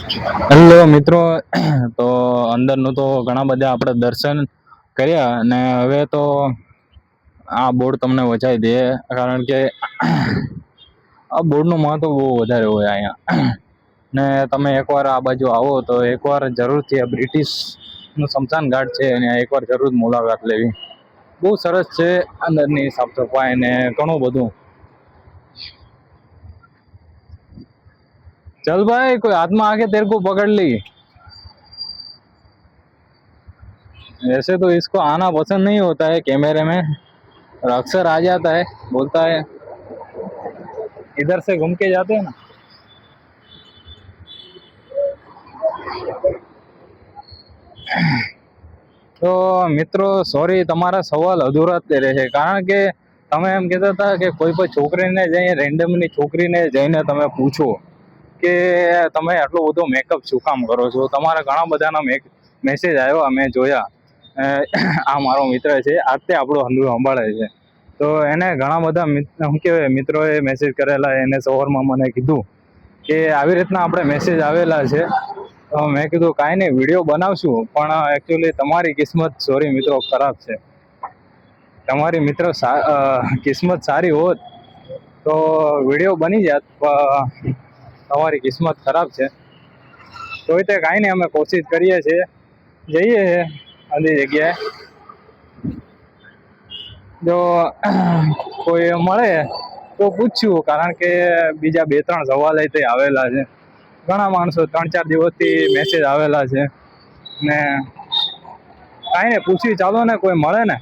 Hello મિત્રો, તો અંદરનું તો ઘણા બધા આપણે દર્શન કર્યા અને હવે તો આ બોર્ડ તમને વચાવી દે, કારણ કે આ બોર્ડનું મહત્વ બહુ વધારે હોય અહીંયા. ને તમે એકવાર આ બાજુ આવો તો એકવાર જરૂરથી આ બ્રિટિશ નું શમશાન ઘાટ છે અને એકવાર જરૂર મુલાકાત લેવી. બહુ સરસ છે અંદરની સાફ સફાઈ ને ઘણું બધું. चल भाई कोई हाथ में आके तेरे को पकड़ ली। वैसे तो इसको आना पसंद नहीं होता है कैमरे में, और अक्सर आ जाता है, बोलता है इधर से घूम के जाते हैं ना। તો મિત્રો સોરી, તમારા સવાલ અધૂરા જ રહે છે, કારણ કે તમે એમ કહેતા હતા કે કોઈ પણ છોકરીને જઈને રેન્ડમની છોકરીને જઈને તમે પૂછો કે તમે આટલો બધો મેકઅપ શું કામ કરો છો. તમારા ઘણા બધાના મેસેજ આવ્યા, મેં જોયા. આ મારો મિત્ર છે, આજતે આપણો હંધુ સંભાળે છે. તો એને ઘણા બધા શું કહેવાય મિત્રોએ મેસેજ કરેલા. એને સવારમાં મને કીધું કે આવી રીતના આપણે મેસેજ આવેલા છે. તો મેં કીધું કાંઈ નહીં, વિડીયો બનાવશું, પણ એકચ્યુઅલી તમારી કિસ્મત સોરી મિત્રો ખરાબ છે. તમારી મિત્રો કિસ્મત સારી હોત તો વિડીયો બની જાત, તમારી કિસ્મત ખરાબ છે. તો તે કાંઈ નહીં, અમે કોશિશ કરીએ છીએ, જઈએ બધી જગ્યાએ. જો કોઈ મળે તો પૂછ્યું, કારણ કે બીજા 2-3 સવાલ તે આવેલા છે. ઘણા માણસો 3-4 દિવસથી મેસેજ આવેલા છે ને કાંઈ ને પૂછી ચાલો ને, કોઈ મળે ને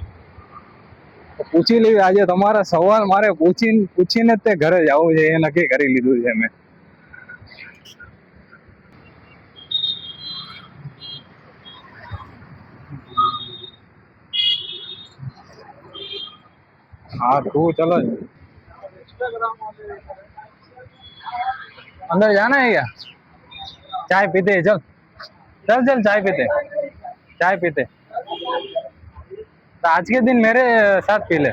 પૂછી લેવી. આજે તમારા સવાલ મારે પૂછીને તે ઘરે જવું છે, એ નક્કી કરી લીધું છે મેં. हाँ तू चलो, अंदर जाना है क्या? चाय पीते हैं, चल चल चल, चाय पीते. तो आज के दिन मेरे साथ पी ले.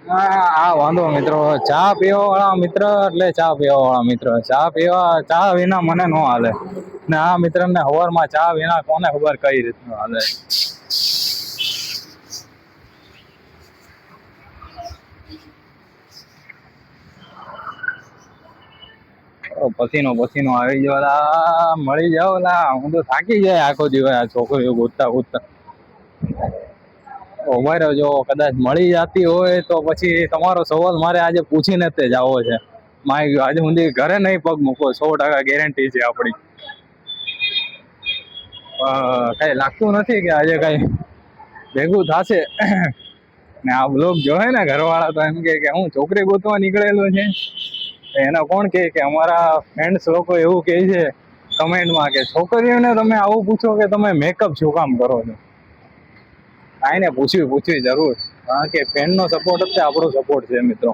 આ વાંધો મિત્રો, ચા પીવા વાળા મિત્ર એટલે ચા પીવા વાળા મિત્ર. ચા વિના મને ન હાલે, ને આ મિત્ર ને સવારમાં ચા વિના કોને ખબર કઈ રીતનું હાલે. પસીનો આવી ગયો, મળી જાવ. હું તો થાકી જાય આખો દિવસ આ છોકરીઓ ગોતતા ગોતતા. ઉભા રહ્યો, જો કદાચ મળી જતી હોય તો પછી તમારો સવાલ મારે આજે પૂછીને જ જાવો છે. આજે સુધી ઘરે નહીં પગ મૂકો, 100% ગેરંટી છે આપણી. કઈ લાગતું નથી કે આજે કઈ ભેગું થશે. ને આ બ્લોગ જોહે ને ઘરવાળા તો એમ કે હું છોકરી ગોતવા નીકળેલો છે. એને કોણ કે અમારા ફ્રેન્ડ્સ લોકો એવું કહે છે કમેન્ટમાં કે છોકરીઓને તમે આવું પૂછો કે તમે મેકઅપ શું કામ કરો છો. કાંઈ ને પૂછવી જરૂર, કારણ કે ફ્રેન્ડનો સપોર્ટ જ આપણો સપોર્ટ છે મિત્રો.